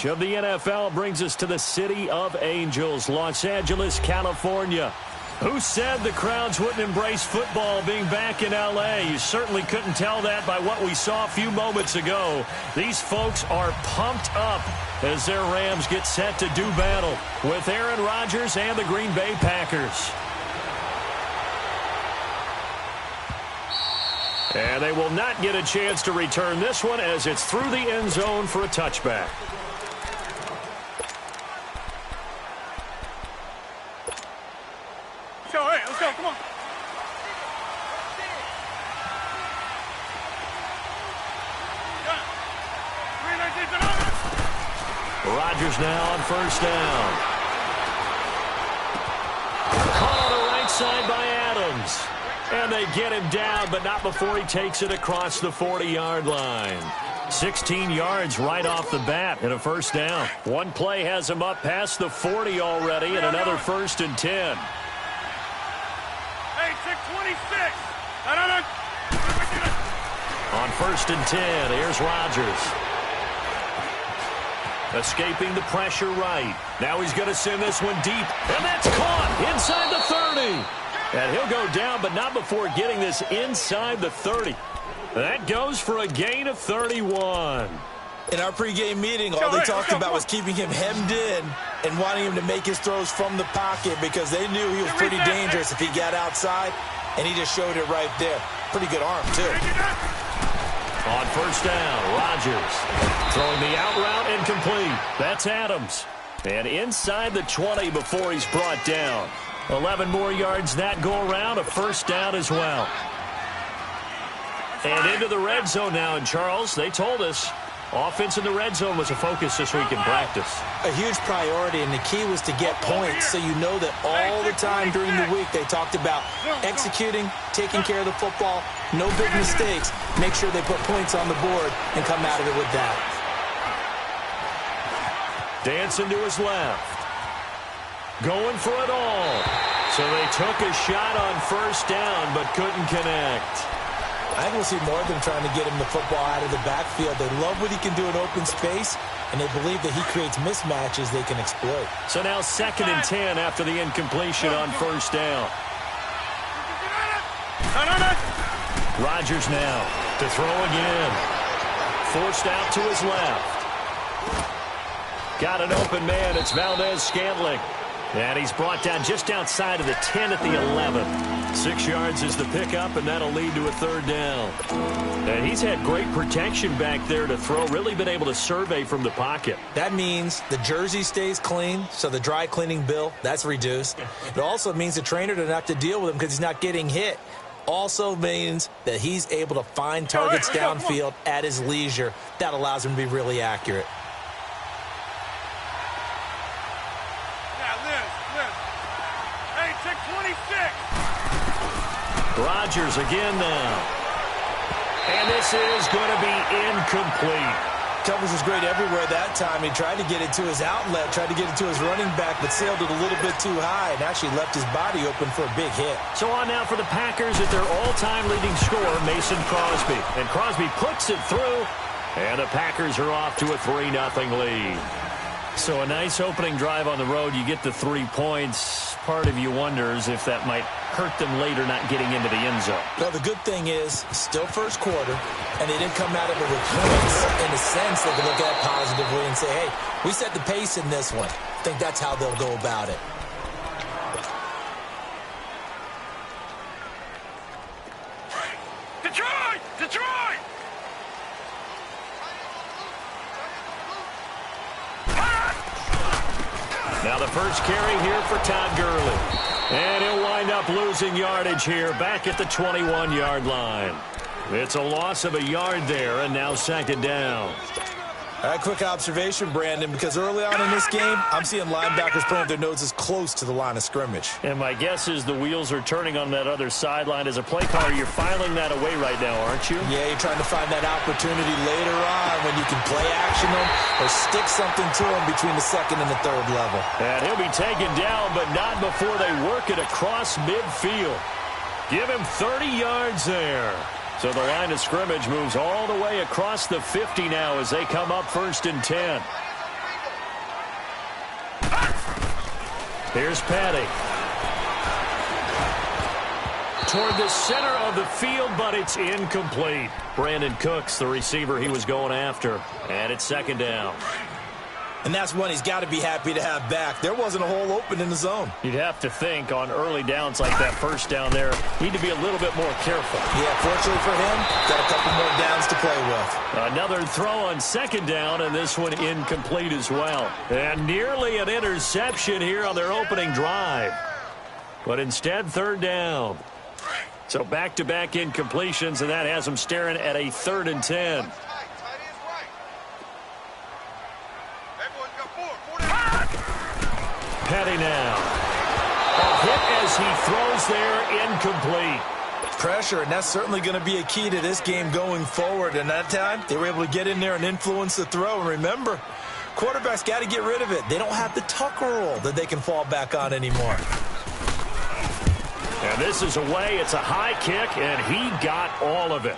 match of the NFL brings us to the City of Angels, Los Angeles, California. Who said the crowds wouldn't embrace football being back in L.A.? You certainly couldn't tell that by what we saw a few moments ago. These folks are pumped up as their Rams get set to do battle with Aaron Rodgers and the Green Bay Packers. And they will not get a chance to return this one as it's through the end zone for a touchback. Let's go, come on. Rodgers now on first down. Call to the right side by Adams. And they get him down, but not before he takes it across the 40-yard line. 16 yards right off the bat and a first down. One play has him up past the 40 already and another 1st and 10. Hey, 626. On 1st and 10, here's Rodgers. Escaping the pressure right. Now he's going to send this one deep. And that's caught inside the 30. And he'll go down, but not before getting this inside the 30. That goes for a gain of 31. In our pregame meeting, all they talked about was keeping him hemmed in and wanting him to make his throws from the pocket because they knew he was pretty dangerous if he got outside, and he just showed it right there. Pretty good arm, too. On first down, Rodgers throwing the out route incomplete. That's Adams. And inside the 20 before he's brought down. 11 more yards that go around, a first down as well. And into the red zone now, and Charles, they told us offense in the red zone was a focus this week in practice. A huge priority, and the key was to get points, so you know that all the time during the week they talked about executing, taking care of the football, no big mistakes, make sure they put points on the board and come out of it with that. Dancing to his left. Going for it all. So they took a shot on first down but couldn't connect. I think we'll see more of them trying to get him the football out of the backfield. They love what he can do in open space, and they believe that he creates mismatches they can exploit. So now 2nd and 10 after the incompletion on first down. Rodgers now to throw again. Forced out to his left. Got an open man. It's Valdez-Scantling. And he's brought down just outside of the 10 at the 11. 6 yards is the pickup, and that'll lead to a 3rd down. And he's had great protection back there to throw, really been able to survey from the pocket. That means the jersey stays clean, so the dry cleaning bill, that's reduced. It also means the trainer doesn't have to deal with him because he's not getting hit. Also means that he's able to find targets downfield at his leisure. That allows him to be really accurate. Rodgers again now. And this is going to be incomplete. Coverage was great everywhere that time. He tried to get it to his outlet, tried to get it to his running back, but sailed it a little bit too high and actually left his body open for a big hit. So on now for the Packers at their all-time leading scorer, Mason Crosby. And Crosby puts it through, and the Packers are off to a 3-0 lead. So a nice opening drive on the road. You get the 3 points. Part of you wonders if that might hurt them later not getting into the end zone. Well, the good thing is, still first quarter, and they didn't come out of it with points. In a sense, they can look at it positively and say, hey, we set the pace in this one. I think that's how they'll go about it. Detroit! Detroit! Now the first carry here for Todd Gurley. And he'll wind up losing yardage here back at the 21-yard line. It's a loss of a yard there, and now 2nd down. All right, quick observation, Brandon, because early on in this game, I'm seeing linebackers putting their noses close to the line of scrimmage. And my guess is the wheels are turning on that other sideline. As a play caller, you're filing that away right now, aren't you? Yeah, you're trying to find that opportunity later on when you can play action them or stick something to them between the 2nd and the 3rd level. And he'll be taken down, but not before they work it across midfield. Give him 30 yards there. So the line of scrimmage moves all the way across the 50 now as they come up 1st and 10. Here's Petty. Toward the center of the field, but it's incomplete. Brandon Cooks, the receiver he was going after. And it's second down. And that's one he's got to be happy to have back. There wasn't a hole open in the zone. You'd have to think on early downs like that first down there, need to be a little bit more careful. Yeah, fortunately for him, got a couple more downs to play with. Another throw on second down, and this one incomplete as well. And nearly an interception here on their opening drive. But instead, third down. So back-to-back incompletions, and that has them staring at a 3rd and 10. Petty now. A hit as he throws there, incomplete. Pressure, and that's certainly going to be a key to this game going forward. And that time, they were able to get in there and influence the throw. And remember, quarterbacks got to get rid of it. They don't have the Tucker rule that they can fall back on anymore. And this is away. It's a high kick, and he got all of it.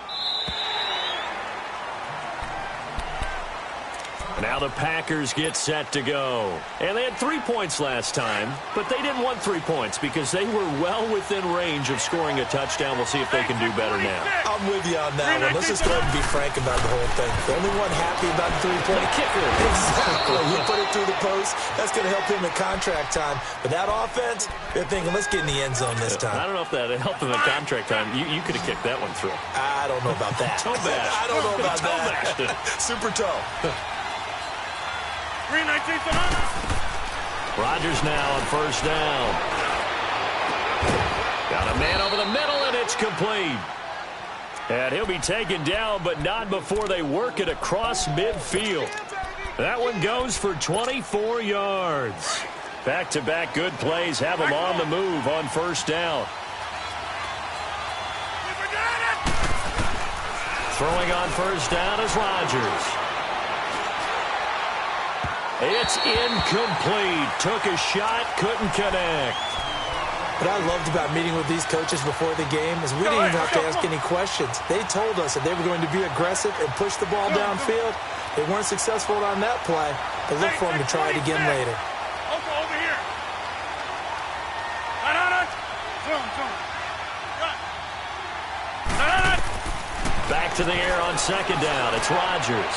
Now the Packers get set to go. And they had 3 points last time, but they didn't want 3 points because they were well within range of scoring a touchdown. We'll see if they can do better now. I'm with you on that one. Let's just go ahead and be frank about the whole thing. The only one happy about the 3-point kicker. Exactly. He put it through the post. That's going to help him in contract time. But that offense, they're thinking, let's get in the end zone this time. I don't know if that helped him in contract time. You could have kicked that one through. I don't know about that. Toe bash. I don't know about that. Super toe. Rodgers now on first down. Got a man over the middle, and it's complete. And he'll be taken down, but not before they work it across midfield. That one goes for 24 yards. Back-to-back good plays have him on the move on first down. Throwing on first down is Rodgers. It's incomplete. Took a shot, couldn't connect. What I loved about meeting with these coaches before the game is we didn't even have to ask any questions. They told us that they were going to be aggressive and push the ball downfield. They weren't successful on that play, but look for them to try it again later. Over here. Back to the air on second down. It's Rodgers.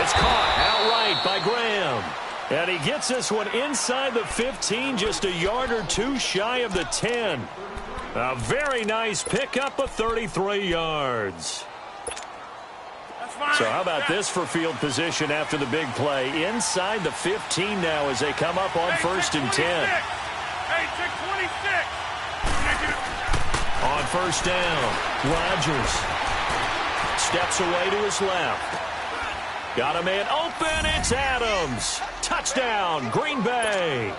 It's caught outright by Graham. And he gets this one inside the 15, just a yard or two shy of the 10. A very nice pickup of 33 yards. So how about this for field position after the big play? Inside the 15 now as they come up on first and 10. On first down, Rodgers steps away to his left. Got a man open, it's Adams. Touchdown, Green Bay.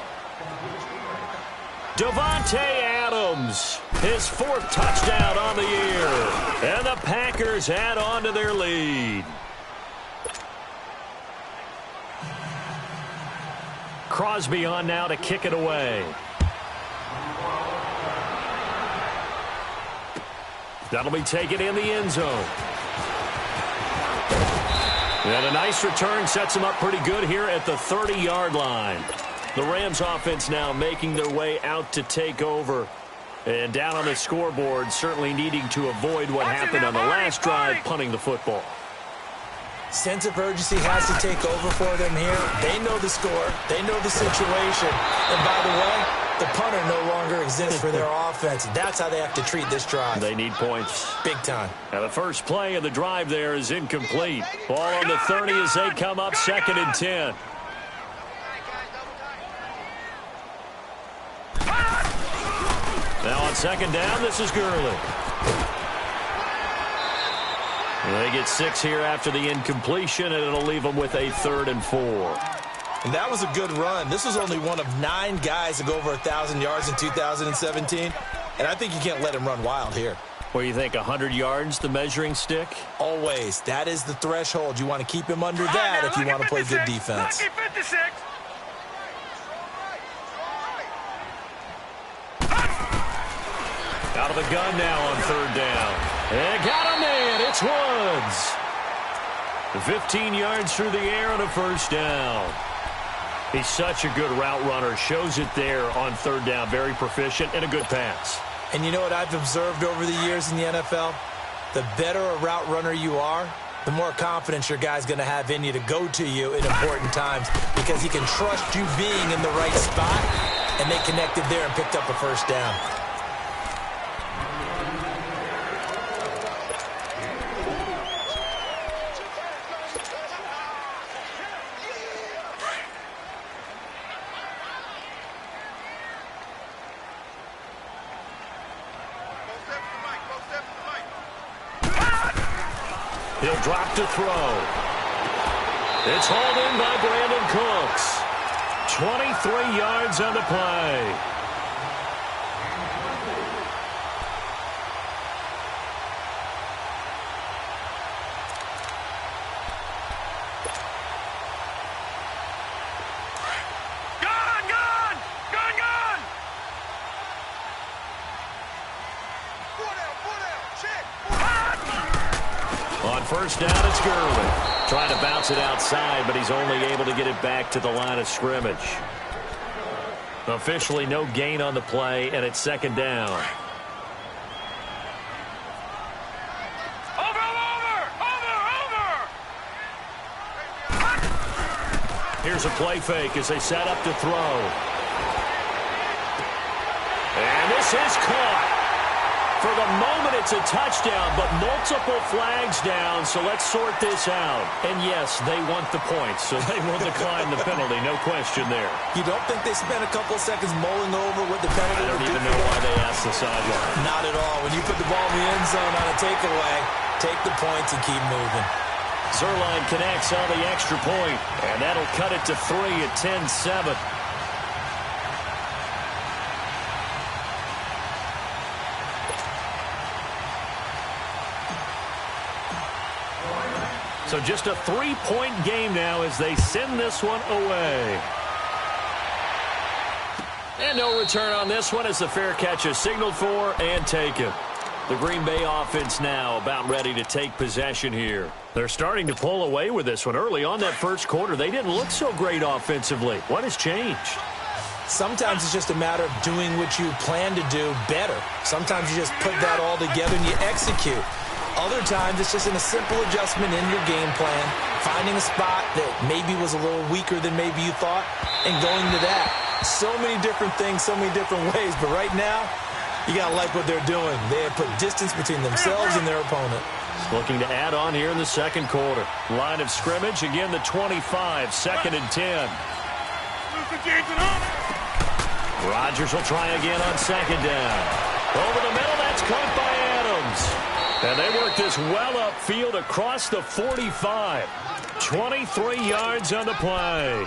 Davante Adams, his 4th touchdown on the year. And the Packers add on to their lead. Crosby on now to kick it away. That'll be taken in the end zone. And a nice return sets them up pretty good here at the 30-yard line. The Rams offense now making their way out to take over. And down on the scoreboard, certainly needing to avoid what happened on the last drive, punting the football. Sense of urgency has to take over for them here. They know the score. They know the situation. And by the way, the punter no longer exists for their offense. That's how they have to treat this drive. They need points. Big time. Now the first play of the drive there is incomplete. Ball on the 30 as they come up 2nd and 10. Now on second down, this is Gurley. They get 6 here after the incompletion, and it'll leave them with a 3rd and 4. And that was a good run. This was only one of 9 guys to go over 1,000 yards in 2017. And I think you can't let him run wild here. What do you think, 100 yards, the measuring stick? Always. That is the threshold. You want to keep him under that if you want to play good defense. Out of the gun now on 3rd down. And got a man. It's Woods. 15 yards through the air and a first down. He's such a good route runner. Shows it there on third down. Very proficient and a good pass. And you know what I've observed over the years in the NFL? The better a route runner you are, the more confidence your guy's going to have in you to go to you in important times because he can trust you being in the right spot, and they connected there and picked up a first down. He'll drop to throw. It's hauled in by Brandon Cooks. 23 yards on the play. On first down, it's Gurley. Trying to bounce it outside, but he's only able to get it back to the line of scrimmage. Officially no gain on the play, and it's second down. Here's a play fake as they set up to throw. And this is caught. For the moment, it's a touchdown, but multiple flags down, so let's sort this out. And yes, they want the points, so they will decline the penalty, no question there. You don't think they spent a couple of seconds mulling over what the penalty I don't even know why they asked the sideline. Not at all. When you put the ball in the end zone on a takeaway, take the points and keep moving. Zuerlein connects on the extra point, and that'll cut it to 3 at 10-7. So just a 3-point game now as they send this one away. And no return on this one as the fair catch is signaled for and taken. The Green Bay offense now about ready to take possession here. They're starting to pull away with this one. Early on that first quarter, they didn't look so great offensively. What has changed? Sometimes it's just a matter of doing what you plan to do better. Sometimes you just put that all together and you execute. Other times, it's just in a simple adjustment in your game plan, finding a spot that maybe was a little weaker than maybe you thought, and going to that. So many different things, so many different ways, but right now, you got to like what they're doing. They have put distance between themselves and their opponent. Looking to add on here in the second quarter. Line of scrimmage, again the 25, second and 10. Rodgers will try again on second down. Over the middle, that's caught by Adams. And they work this well upfield across the 45. 23 yards on the play.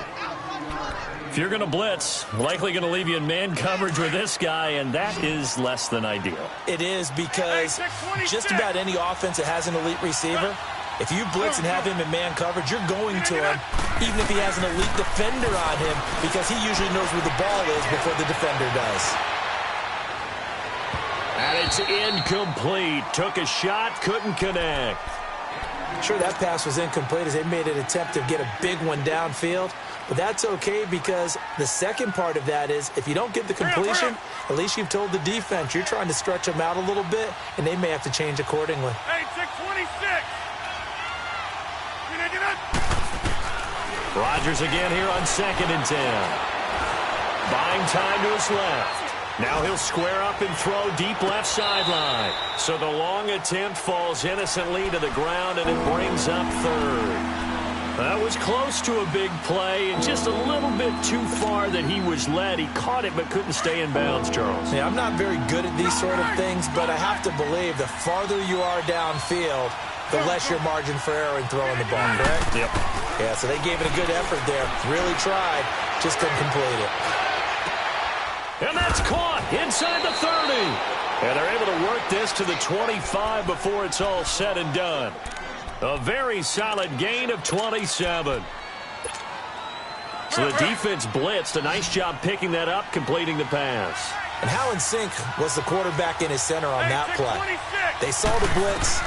If you're going to blitz, likely going to leave you in man coverage with this guy, and that is less than ideal. It is because just about any offense that has an elite receiver, if you blitz and have him in man coverage, you're going to him, even if he has an elite defender on him, because he usually knows where the ball is before the defender does. And it's incomplete. Took a shot, couldn't connect. Sure, that pass was incomplete as they made an attempt to get a big one downfield. But that's okay because the second part of that is if you don't get the completion, at least you've told the defense you're trying to stretch them out a little bit, and they may have to change accordingly. Hey, 626. Rodgers again here on second and 10. Buying time to his left. Now he'll square up and throw deep left sideline. So the long attempt falls innocently to the ground, and it brings up third. That was close to a big play and just a little bit too far that he was led. He caught it but couldn't stay in bounds, Charles. Yeah, I'm not very good at these sort of things, but I have to believe the farther you are downfield, the less your margin for error in throwing the ball, correct? Yep. Yeah, so they gave it a good effort there. Really tried, just couldn't complete it. And that's caught inside the 30. And they're able to work this to the 25 before it's all said and done. A very solid gain of 27. So the defense blitzed. A nice job picking that up, completing the pass. And how in sync was the quarterback in his center on that play? They saw the blitz,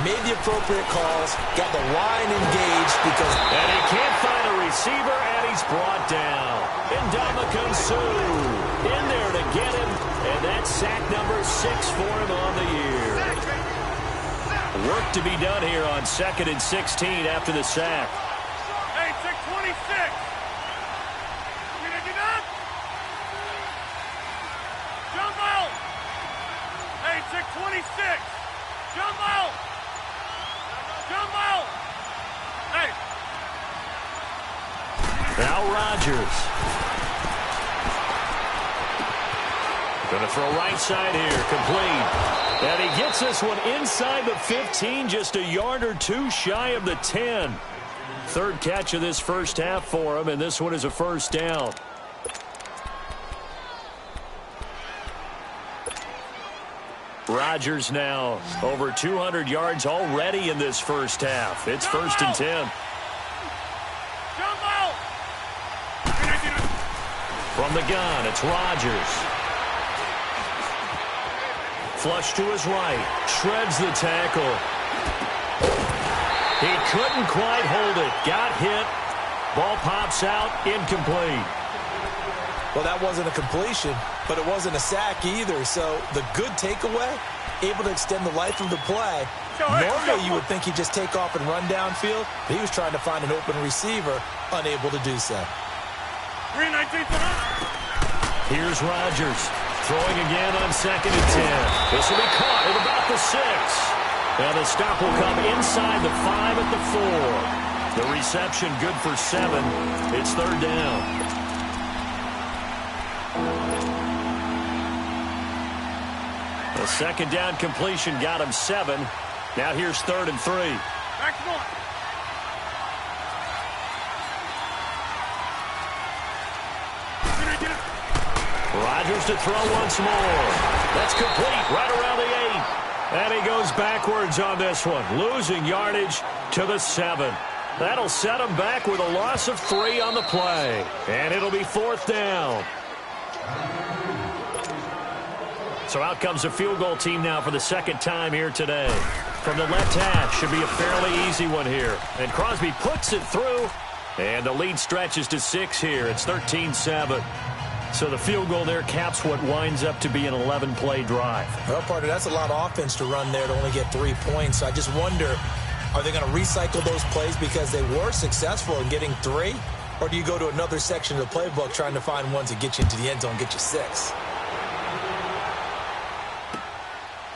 made the appropriate calls, got the line engaged because... And he can't find a receiver, and he's brought down. Ndamukong Suh in there to get him, and that's sack number 6 for him on the year. Work to be done here on 2nd and 16 after the sack. Hey, 626. You gonna do that? Jump out. Hey, 626. Jump out. Jump out. Hey. Now Rodgers. Going to throw right side here, complete. And he gets this one inside the 15, just a yard or two shy of the 10. Third catch of this first half for him, and this one is a first down. Rodgers now over 200 yards already in this first half. It's 1st and 10. Jump out. From the gun, it's Rodgers. Flush to his right. Shreds the tackle. He couldn't quite hold it. Got hit. Ball pops out. Incomplete. Well, that wasn't a completion, but it wasn't a sack either. So the good takeaway, able to extend the life of the play. Normally you would think he'd just take off and run downfield, but he was trying to find an open receiver, unable to do so. 319. Here's Rodgers. Throwing again on 2nd and 10. This will be caught at about the 6. And the stop will come inside the 5 at the 4. The reception good for 7. It's 3rd down. The 2nd down completion got him 7. Now here's 3rd and 3. Back to one. Rodgers to throw once more. That's complete right around the 8. And he goes backwards on this one, losing yardage to the 7. That'll set him back with a loss of 3 on the play. And it'll be 4th down. So out comes a field goal team now for the 2nd time here today. From the left hash, should be a fairly easy one here. And Crosby puts it through. And the lead stretches to 6 here. It's 13-7. So the field goal there caps what winds up to be an 11-play drive. Well, partner, that's a lot of offense to run there to only get 3 points. I just wonder, are they going to recycle those plays because they were successful in getting 3? Or do you go to another section of the playbook trying to find ones that get you into the end zone and get you 6?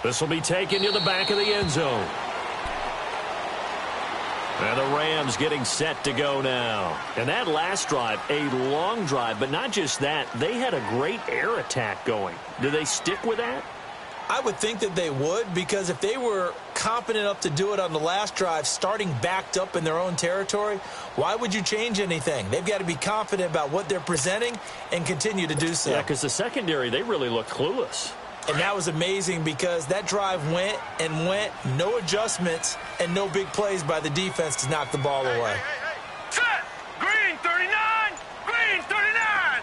This will be taken to the back of the end zone. And the Rams getting set to go now. And that last drive, a long drive, but not just that. They had a great air attack going. Do they stick with that? I would think that they would, because if they were confident enough to do it on the last drive, starting backed up in their own territory, why would you change anything? They've got to be confident about what they're presenting and continue to do so. Yeah, because the secondary, they really looked clueless. And that was amazing because that drive went and went, no adjustments, and no big plays by the defense to knock the ball away. Set! Green 39! Green 39!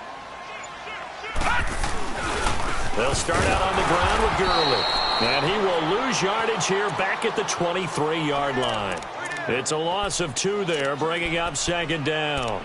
They'll start out on the ground with Gurley. And he will lose yardage here back at the 23-yard line. It's a loss of 2 there, bringing up 2nd down.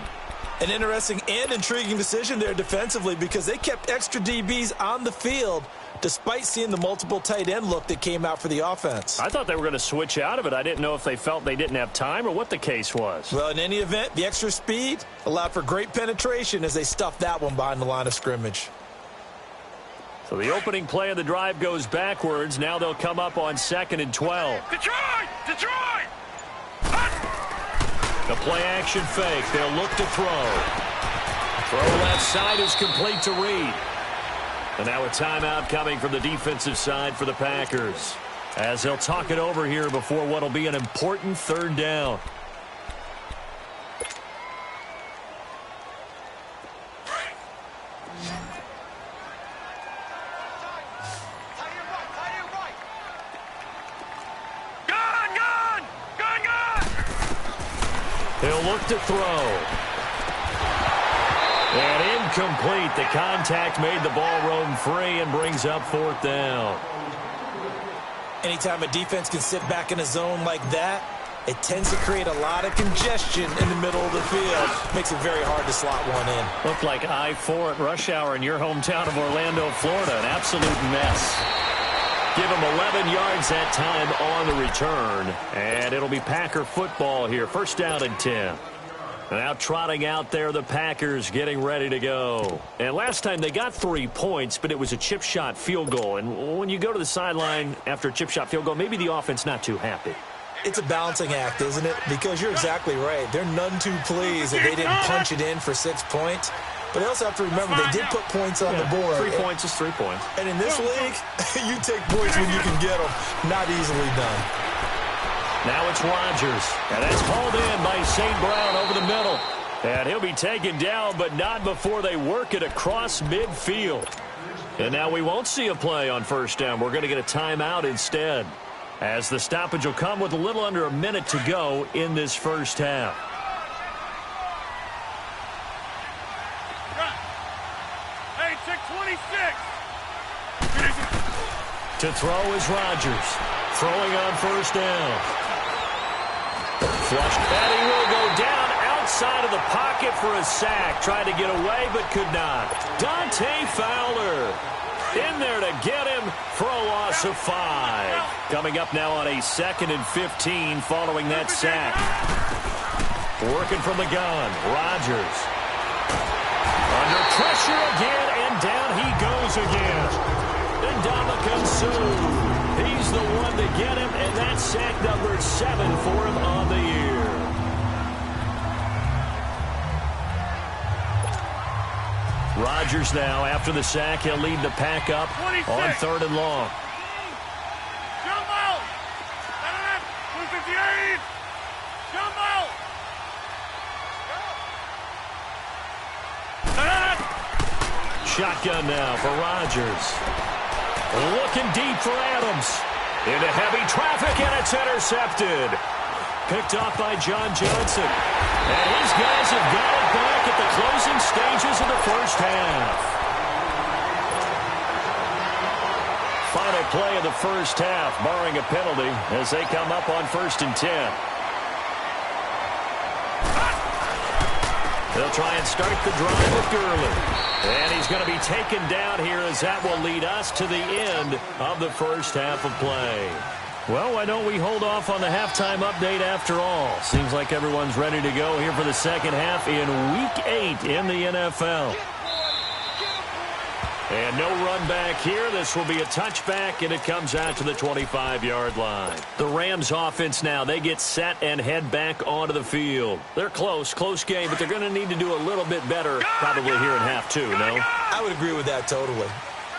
An interesting and intriguing decision there defensively because they kept extra DBs on the field despite seeing the multiple tight end look that came out for the offense. I thought they were going to switch out of it. I didn't know if they felt they didn't have time or what the case was. Well, in any event, the extra speed allowed for great penetration as they stuffed that one behind the line of scrimmage. So the opening play of the drive goes backwards. Now they'll come up on 2nd and 12. Detroit! Detroit! The play action fake. They'll look to throw. Throw left side is complete to Reed. And now a timeout coming from the defensive side for the Packers, as they'll talk it over here before what will be an important 3rd down. He'll look to throw. And incomplete. The contact made the ball roam free and brings up 4th down. Anytime a defense can sit back in a zone like that, it tends to create a lot of congestion in the middle of the field. Makes it very hard to slot one in. Looked like I-4 at rush hour in your hometown of Orlando, Florida. An absolute mess. Give him 11 yards that time on the return. And it'll be Packer football here. First down and 10. Now trotting out there, the Packers getting ready to go. And last time they got 3 points, but it was a chip shot field goal. And when you go to the sideline after a chip shot field goal, maybe the offense not too happy. It's a balancing act, isn't it? Because you're exactly right. They're none too pleased that they didn't punch it in for 6 points. But they also have to remember they did put points on the board. 3 points is 3 points. And in this league, you take points when you can get them. Not easily done. Now it's Rodgers, and that's hauled in by St. Brown over the middle. And he'll be taken down, but not before they work it across midfield. And now we won't see a play on first down. We're going to get a timeout instead, as the stoppage will come with a little under a minute to go in this first half. Hey, check 26. To throw is Rodgers, throwing on first down. Flushed, and he will go down outside of the pocket for a sack. Tried to get away, but could not. Dante Fowler in there to get him for a loss of 5. Coming up now on a 2nd and 15 following that sack. Working from the gun, Rodgers. Under pressure again, and down he goes again. Ndamukong Suh. He's the one to get him, and that's sack number 7 for him on the year. Rodgers now, after the sack, he'll lead the pack up 26. On 3rd and long. Jump out. 258. Jump out. Shotgun now for Rodgers. Looking deep for Adams. Into heavy traffic, and it's intercepted. Picked off by John Johnson. And his guys have got it back at the closing stages of the first half. Final play of the first half, barring a penalty, as they come up on 1st and 10. They'll try and start the drive with Gurley. And he's going to be taken down here, as that will lead us to the end of the first half of play. Well, why don't we hold off on the halftime update after all? Seems like everyone's ready to go here for the second half in Week 8 in the NFL. And no run back here. This will be a touchback, and it comes out to the 25-yard line. The Rams offense now, they get set and head back onto the field. They're close game, but they're going to need to do a little bit better probably here in half 2, no? I would agree with that totally.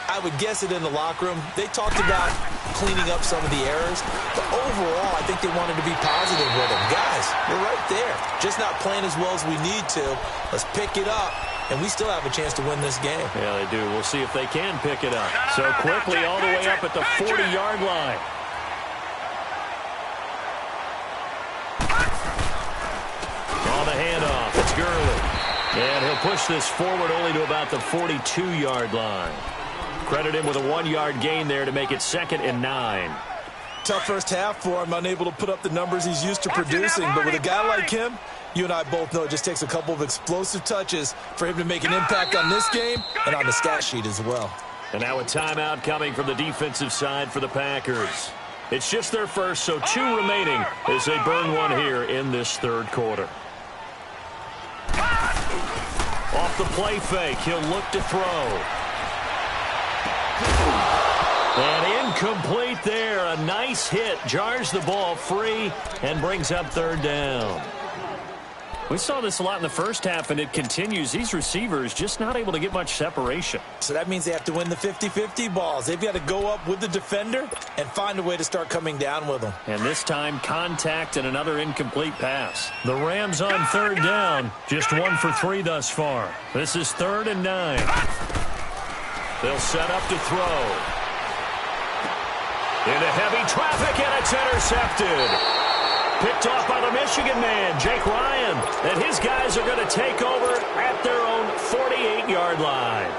I would guess it in the locker room. They talked about cleaning up some of the errors, but overall, I think they wanted to be positive with them. Guys, we're right there. Just not playing as well as we need to. Let's pick it up. And we still have a chance to win this game. Yeah, they do. We'll see if they can pick it up. So quickly all the way up at the 40-yard line. On the handoff, it's Gurley. And he'll push this forward only to about the 42-yard line. Credit him with a 1-yard gain there to make it 2nd and 9. Tough first half for him, unable to put up the numbers he's used to producing. But with a guy like him, you and I both know it just takes a couple of explosive touches for him to make an impact on this game and on the stat sheet as well. And now a timeout coming from the defensive side for the Packers. It's just their first, so 2 remaining as they burn one here in this 3rd quarter. Off the play fake, he'll look to throw. And incomplete there. A nice hit. Jars the ball free and brings up 3rd down. We saw this a lot in the first half, and it continues. These receivers just not able to get much separation. So that means they have to win the 50-50 balls. They've got to go up with the defender and find a way to start coming down with them. And this time, contact and another incomplete pass. The Rams on 3rd down. Just 1 for 3 thus far. This is 3rd and 9. They'll set up to throw. Into heavy traffic, and it's intercepted. Picked off by the Michigan man, Jake Ryan. And his guys are going to take over at their own 48-yard line.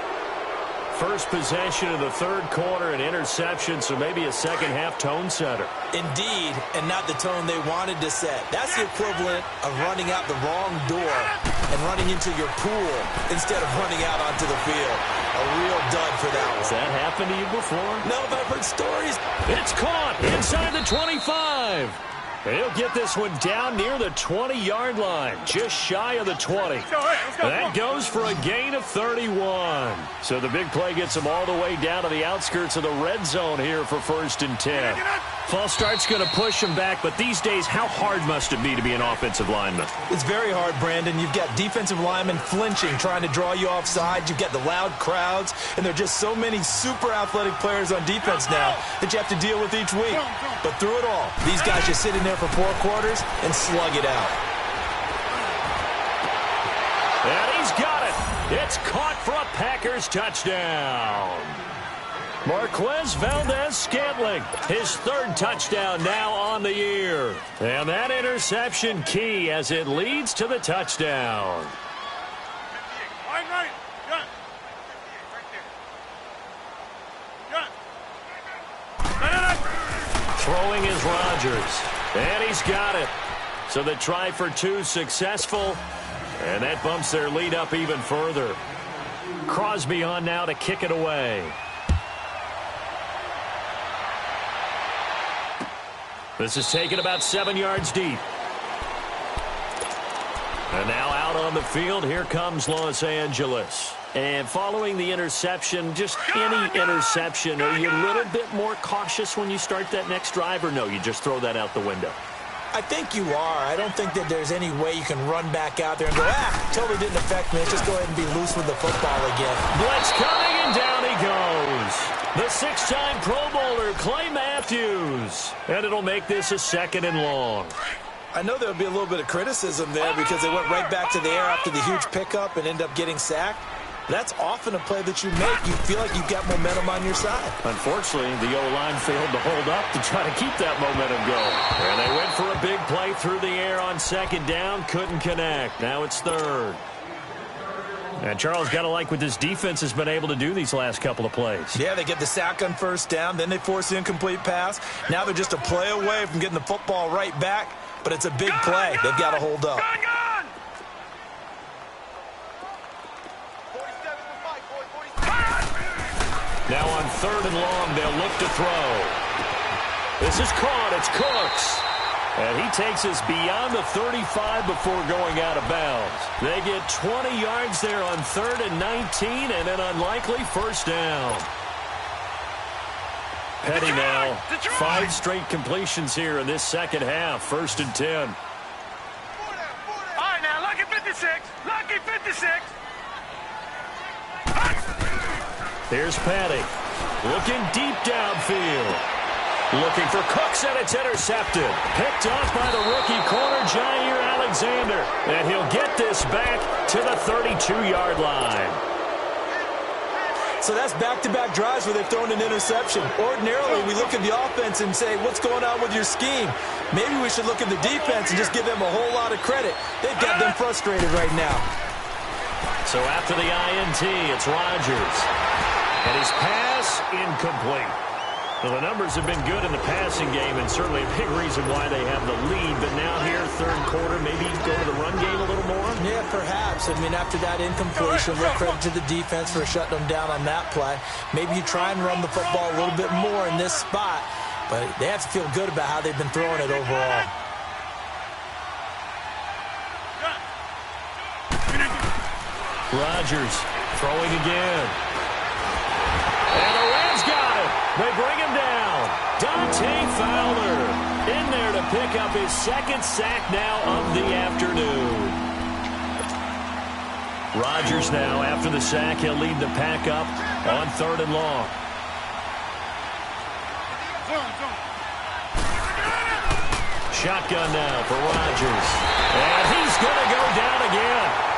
first possession of the third quarter, an interception, so maybe a second-half tone setter. Indeed, and not the tone they wanted to set. That's the equivalent of running out the wrong door and running into your pool instead of running out onto the field. A real dud for that one. Has that happened to you before? No, but I've heard stories. It's caught inside the 25. He'll get this one down near the 20-yard line, just shy of the 20. That goes for a gain of 31. So the big play gets him all the way down to the outskirts of the red zone here for 1st and 10. False start's going to push him back, but these days, how hard must it be to be an offensive lineman? It's very hard, Brandon. You've got defensive linemen flinching, trying to draw you offside. You've got the loud crowds, and there are just so many super athletic players on defense now that you have to deal with each week. But through it all, these guys just sit in there for 4 quarters and slug it out. And he's got it. It's caught for a Packers touchdown. Marquez Valdez-Scantling, his 3rd touchdown now on the year. And that interception key as it leads to the touchdown. Right. Gun. Throwing is Rodgers. And he's got it. So the try for 2 successful. And that bumps their lead up even further. Crosby on now to kick it away. This is taken about 7 yards deep. And now out on the field, here comes Los Angeles. And following the interception, just any interception, are you a little bit more cautious when you start that next drive, or no, you just throw that out the window? I think you are. I don't think that there's any way you can run back out there and go, totally didn't affect me. Let's just go ahead and be loose with the football again. Blitz coming, and down he goes. The 6-time Pro Bowler, Clay Matthews. And it'll make this a 2nd and long. I know there'll be a little bit of criticism there because they went right back to the air after the huge pickup and ended up getting sacked. That's often a play that you make. You feel like you've got momentum on your side. Unfortunately, the O-line failed to hold up to try to keep that momentum going. And they went for a big play through the air on 2nd down. Couldn't connect. Now it's 3rd. And Charles, got to like what this defense has been able to do these last couple of plays. Yeah, they get the sack on 1st down. Then they force the incomplete pass. Now they're just a play away from getting the football right back. But it's a big play. They've got to hold up. Now on 3rd and long, they'll look to throw. This is caught. It's Cooks. And he takes us beyond the 35 before going out of bounds. They get 20 yards there on 3rd and 19 and an unlikely 1st down. Petty now. 5 straight completions here in this 2nd half. 1st and 10. All right, now, lucky 56. Lucky 56. Here's Petty. Looking deep downfield. Looking for Cooks, and it's intercepted. Picked off by the rookie corner, Jair Alexander. And he'll get this back to the 32-yard line. So that's back-to-back drives where they've thrown an interception. Ordinarily, we look at the offense and say, what's going on with your scheme? Maybe we should look at the defense and just give them a whole lot of credit. They've got them frustrated right now. So after the INT, it's Rodgers. And his pass incomplete. Well, the numbers have been good in the passing game, and certainly a big reason why they have the lead. But now here, 3rd quarter, maybe go to the run game a little more? Yeah, perhaps. I mean, after that incompletion, little credit to the defense for shutting them down on that play. Maybe you try and run the football a little bit more in this spot, but they have to feel good about how they've been throwing it overall. Rodgers throwing again. And the Rams got it. They bring him down. Dante Fowler in there to pick up his 2nd sack now of the afternoon. Rodgers now, after the sack, he'll lead the pack up on 3rd and long. Shotgun now for Rodgers. And he's going to go down again.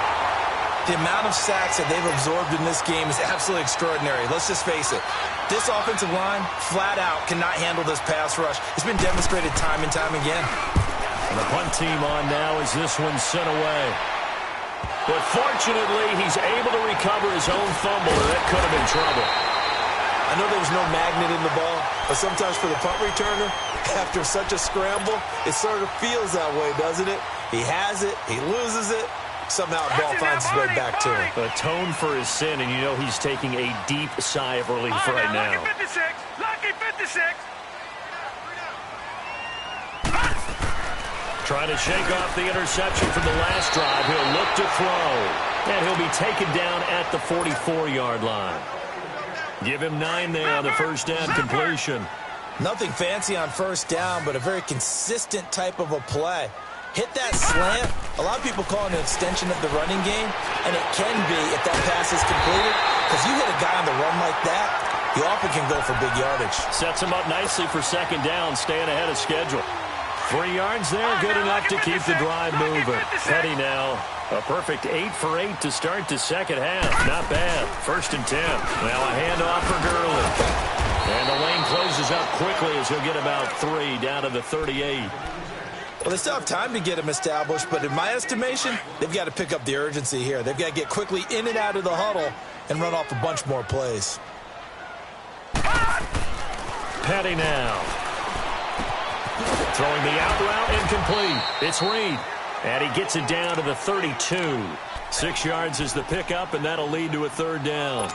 The amount of sacks that they've absorbed in this game is absolutely extraordinary. Let's just face it. This offensive line, flat out, cannot handle this pass rush. It's been demonstrated time and time again. And the punt team on now as this one's sent away. But fortunately, he's able to recover his own fumble, and that could have been trouble. I know there's no magnet in the ball, but sometimes for the punt returner, after such a scramble, it sort of feels that way, doesn't it? He has it, he loses it, somehow the ball finds its way back to him. Atone for his sin, and you know he's taking a deep sigh of relief right now. Lucky 56! Lucky 56! Trying to shake off the interception from the last drive. He'll look to throw. And he'll be taken down at the 44-yard line. Give him 9 there on the first down completion. Nothing fancy on first down, but a very consistent type of a play. Hit that slant. A lot of people call it an extension of the running game, and it can be if that pass is completed, because you hit a guy on the run like that, he often can go for big yardage. Sets him up nicely for second down, staying ahead of schedule. 3 yards there, good enough to keep the drive moving. Petty now, a perfect 8 for 8 to start the second half. Not bad. 1st and 10. Now a handoff for Gurley. And the lane closes up quickly as he'll get about 3 down to the 38. Well, they still have time to get him established, but in my estimation, they've got to pick up the urgency here. They've got to get quickly in and out of the huddle and run off a bunch more plays. Petty now. Throwing the out route incomplete. It's Reed. And he gets it down to the 32. 6 yards is the pickup, and that'll lead to a 3rd down.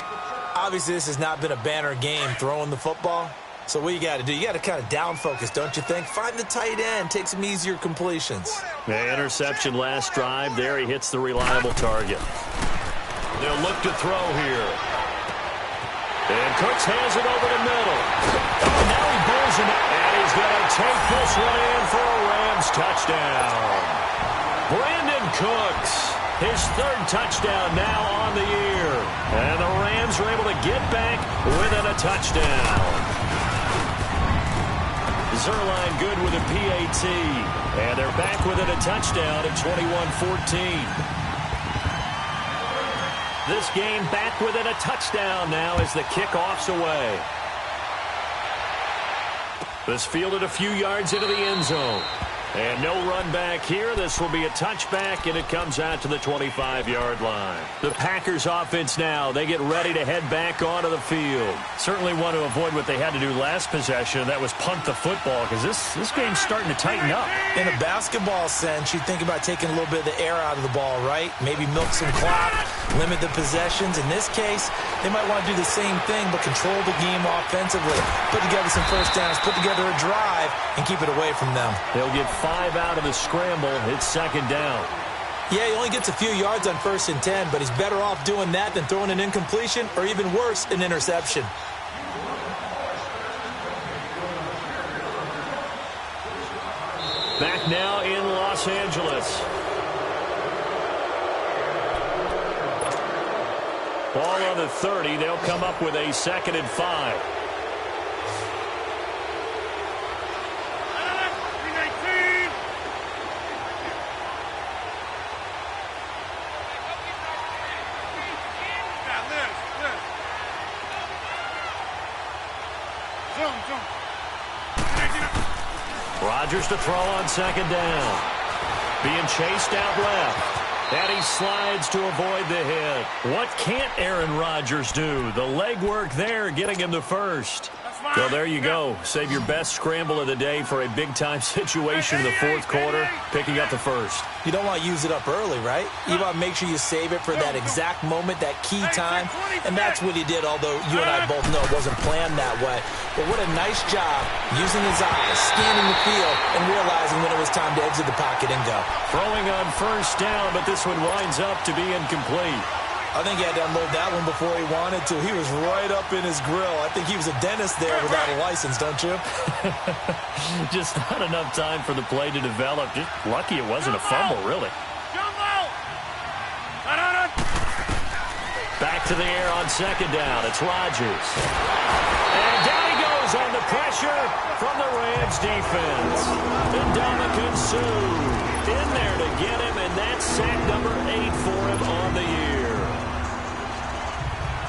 Obviously, this has not been a banner game throwing the football. So what you got to do, you got to kind of down focus, don't you think? Find the tight end, take some easier completions. The interception last drive. There he hits the reliable target. They'll look to throw here. And Cooks has it over the middle. Oh, now he blows him. And he's going to take this one in for a Rams touchdown. Brandon Cooks, his 3rd touchdown now on the year. And the Rams are able to get back within a touchdown. Zuerlein good with a PAT. And they're back within a touchdown at 21-14. This game back within a touchdown now as the kickoff's away. This fielded a few yards into the end zone. And no run back here. This will be a touchback, and it comes out to the 25-yard line. The Packers offense now, they get ready to head back onto the field. Certainly want to avoid what they had to do last possession, and that was punt the football, because this game's starting to tighten up. In a basketball sense, you think about taking a little bit of the air out of the ball, right? Maybe milk some clock, limit the possessions. In this case, they might want to do the same thing, but control the game offensively. Put together some first downs, put together a drive, and keep it away from them. They'll get 5 out of the scramble. It's 2nd down. Yeah, he only gets a few yards on 1st and 10, but he's better off doing that than throwing an incompletion or even worse, an interception. Back now in Los Angeles. Ball on the 30. They'll come up with a 2nd and 5. Rodgers to throw on 2nd down. Being chased out left. And he slides to avoid the hit. What can't Aaron Rodgers do? The legwork there getting him the first. So there you go. Save your best scramble of the day for a big-time situation in the 4th quarter, picking up the first. You don't want to use it up early, right? You want to make sure you save it for that exact moment, that key time, and that's what he did, although you and I both know it wasn't planned that way. But what a nice job using his eyes, scanning the field, and realizing when it was time to exit the pocket and go. Throwing on 1st down, but this one winds up to be incomplete. I think he had to unload that one before he wanted to. He was right up in his grill. I think he was a dentist there without a license, don't you? Just not enough time for the play to develop. Just lucky it wasn't a fumble, really. Back to the air on 2nd down. It's Rodgers. And down he goes on the pressure from the Rams defense. Ndamukong Suh in there to get him, and that's sack number 8 for him on the year.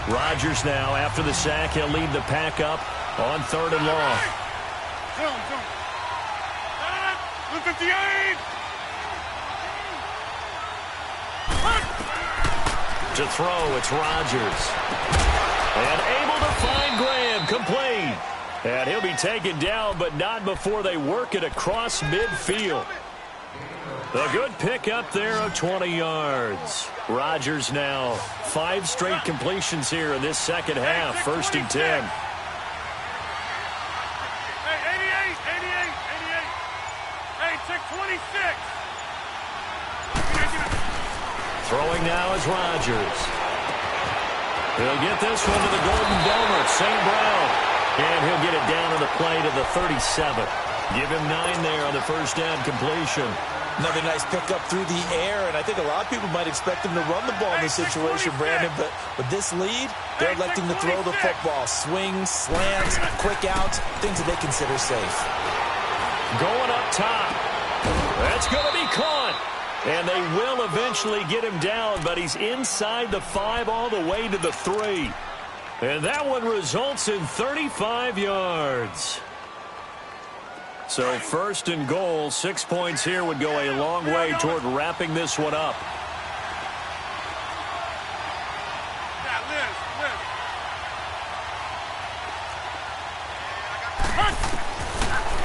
Rodgers now, after the sack, he'll lead the pack up on 3rd and long. 158! To throw, it's Rodgers. And able to find Graham, complete. And he'll be taken down, but not before they work it across midfield. A good pickup there of 20 yards. Rodgers now 5 straight completions here in this second half. First and 10. Hey, 88. Hey, check 26. Throwing now is Rodgers. He'll get this one to the Golden Domer, St. Brown. And he'll get it down on the play to the 37. Give him 9 there on the first down completion. Another nice pickup through the air, and I think a lot of people might expect him to run the ball in this situation, Brandon, but with this lead, they're electing to throw the football. Swings, slants, quick outs, things that they consider safe. Going up top. That's going to be caught. And they will eventually get him down, but he's inside the 5 all the way to the 3. And that one results in 35 yards. So first and goal, 6 points here would go a long way toward wrapping this one up.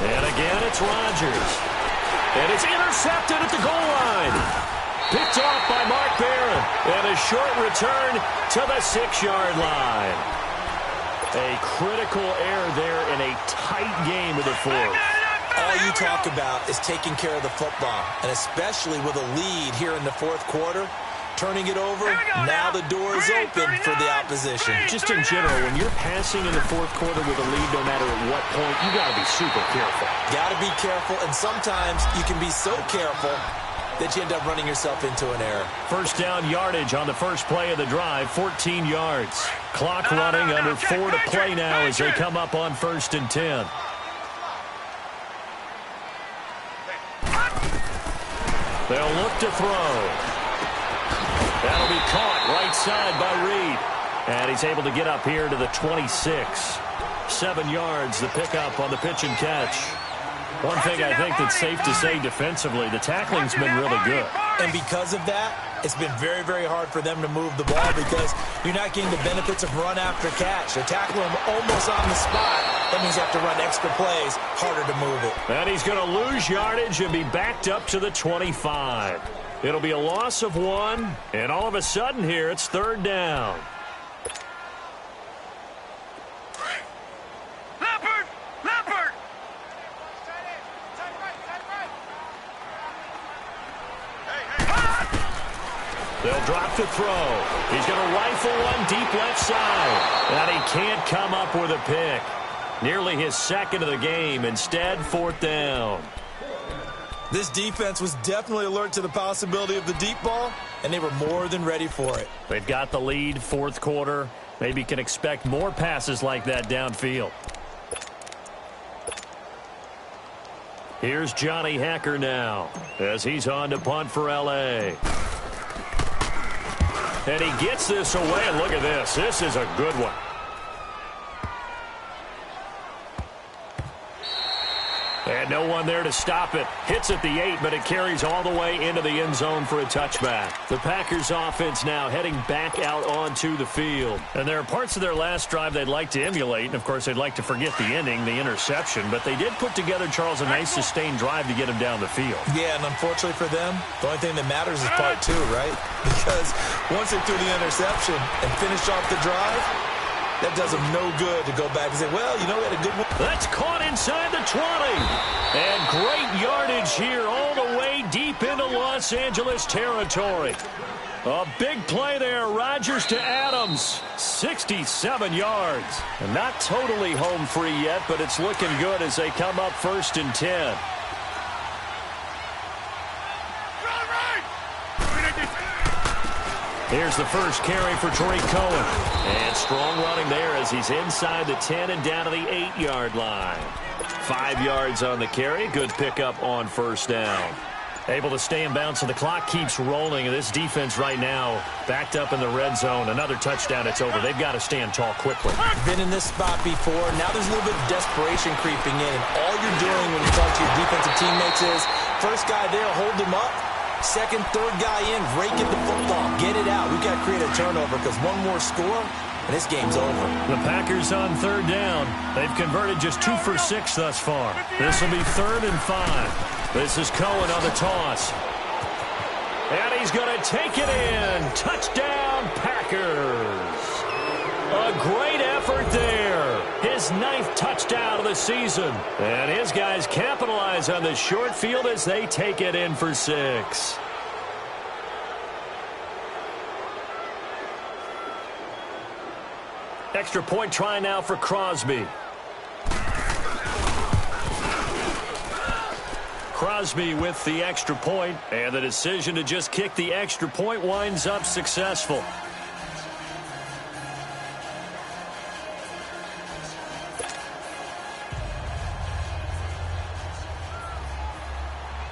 And again, it's Rodgers. And it's intercepted at the goal line. Picked off by Mark Barron. And a short return to the 6-yard line. A critical error there in a tight game of the fourth. All you talk about is taking care of the football, and especially with a lead here in the fourth quarter, turning it over, now the door is open for the opposition. Just in general, when you're passing in the fourth quarter with a lead, no matter at what point, you got to be super careful. Got to be careful, and sometimes you can be so careful that you end up running yourself into an error. First down yardage on the first play of the drive, 14 yards. Clock running, under 4 to play now as they come up on first and 10. They'll look to throw. That'll be caught right side by Reed. And he's able to get up here to the 26. 7 yards, the pickup on the pitch and catch. One thing I think that's safe to say defensively, the tackling's been really good. And because of that, it's been very, very hard for them to move the ball because you're not getting the benefits of run after catch. They're tackling him almost on the spot. That means you have to run extra plays, harder to move it. And he's going to lose yardage and be backed up to the 25. It'll be a loss of 1, and all of a sudden here, it's third down. Leopard! They'll drop to throw. He's going to rifle one deep left side. And he can't come up with a pick. Nearly his second of the game. Instead, fourth down. This defense was definitely alert to the possibility of the deep ball, and they were more than ready for it. They've got the lead, fourth quarter. Maybe can expect more passes like that downfield. Here's Johnny Hacker now as he's on to punt for L.A. And he gets this away, and look at this. This is a good one. And no one there to stop it. Hits at the 8, but it carries all the way into the end zone for a touchback. The Packers offense now heading back out onto the field. And there are parts of their last drive they'd like to emulate. And, of course, they'd like to forget the ending, the interception. But they did put together, Charles, a nice sustained drive to get him down the field. Yeah, and unfortunately for them, the only thing that matters is part 2, right? Because once they threw the interception and finished off the drive, that does them no good to go back and say, well, you know, we had a good one. That's caught inside the 20. And great yardage here all the way deep into Los Angeles territory. A big play there. Rodgers to Adams. 67 yards. And not totally home free yet, but it's looking good as they come up first and 10. Here's the first carry for Tariq Cohen. And strong running there as he's inside the 10 and down to the 8-yard line. 5 yards on the carry. Good pickup on first down. Able to stay in bounds, so the clock keeps rolling. And this defense right now backed up in the red zone. Another touchdown, it's over. They've got to stand tall quickly. Been in this spot before. Now there's a little bit of desperation creeping in. And all you're doing when you talk to your defensive teammates is, first guy there, hold him up. Second, third guy in, rake in the football. Get it out. We've got to create a turnover because one more score, and this game's over. The Packers on third down. They've converted just 2 for 6 thus far. This will be 3rd and 5. This is Cohen on the toss. And he's going to take it in. Touchdown, Packers. A great effort there. His 9th touchdown of the season. And his guys capitalize on the short field as they take it in for 6. Extra point try now for Crosby. Crosby with the extra point, and the decision to just kick the extra point winds up successful.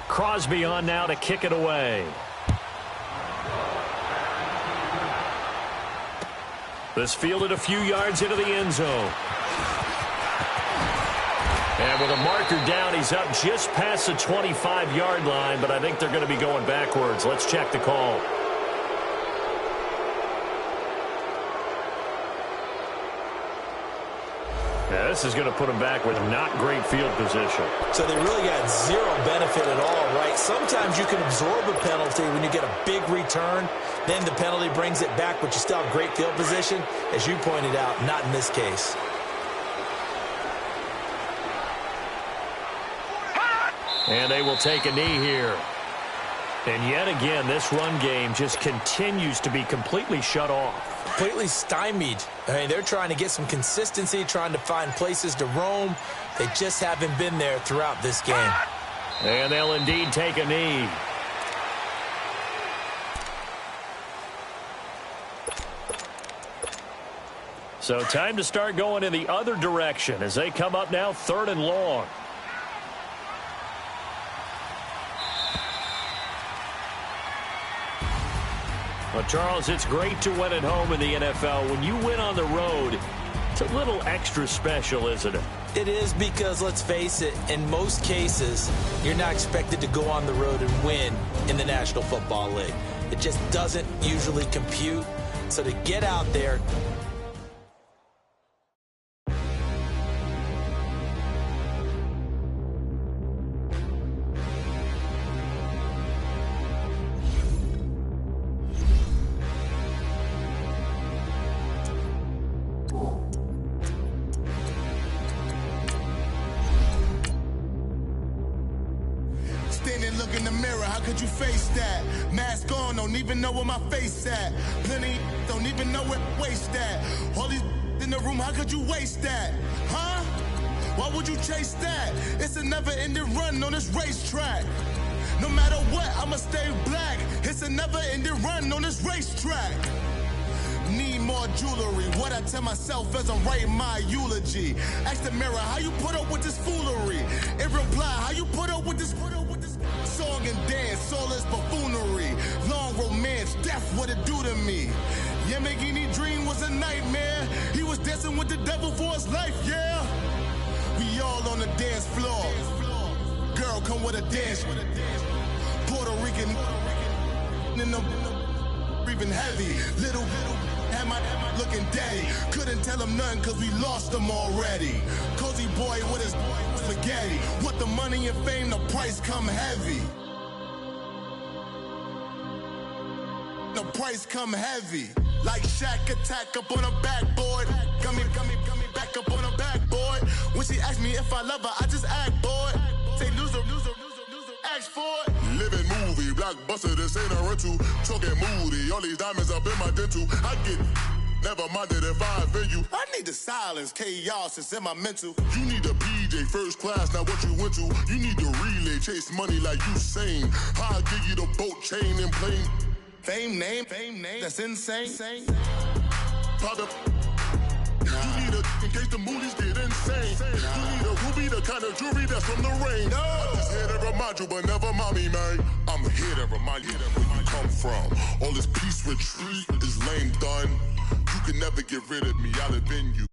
Crosby on now to kick it away. This fielded a few yards into the end zone. And with a marker down, he's up just past the 25-yard line, but I think they're going to be going backwards. Let's check the call. Yeah, this is going to put him back with not great field position. So they really got zero benefit at all, right? Sometimes you can absorb a penalty when you get a big return. Then the penalty brings it back, but you still have great field position. As you pointed out, not in this case. And they will take a knee here. And yet again, this run game just continues to be completely shut off. Completely stymied. I mean, they're trying to get some consistency, trying to find places to roam. They just haven't been there throughout this game. And they'll indeed take a knee. So time to start going in the other direction as they come up now 3rd and long. Well, Charles, it's great to win at home in the NFL. When you win on the road, it's a little extra special, isn't it? It is because, let's face it, in most cases, you're not expected to go on the road and win in the National Football League. It just doesn't usually compute. So to get out there... Look in the mirror, how could you face that? Mask on, don't even know where my face at. Plenty don't even know where waste at. All these in the room, how could you waste that? Huh? Why would you chase that? It's a never-ending run on this racetrack. No matter what, I'ma stay black. It's a never-ending run on this racetrack. Need more jewelry. What I tell myself as I'm writing my eulogy. Ask the mirror, how you put up with this foolery? It reply, how you put up with this song and dance, all this buffoonery. Long romance, death, what it do to me? Yamagini dream was a nightmare. He was dancing with the devil for his life, yeah. We all on the dance floor. Girl, come with a dance. Puerto Rican in the breathing heavy. Little had my looking daddy. Couldn't tell him nothing cause we lost him already. Cozy boy with his spaghetti. With the money and fame, the price come heavy. The price come heavy. Like Shaq attack up on a backboard. Got me back up on a backboard. When she asked me if I love her, I just act bored. Say loser, ask for it. Living movie, blockbuster, this ain't a rental. Talking moody, all these diamonds up in my dental. I get never minded if I offend you. I need the silence, chaos is in my mental. You need a PJ first class, not what you went to. You need the relay, chase money like you sane. I'll give you the boat, chain, and plane. Fame name, that's insane. Product. You need a in case the movies get insane. You need a ruby, the kind of jewelry that's from the rain. I'm just here to remind you, but never mommy, man. I'm here to remind you where you come from. All this peace retreat is lame done. You can never get rid of me, I'll have been you.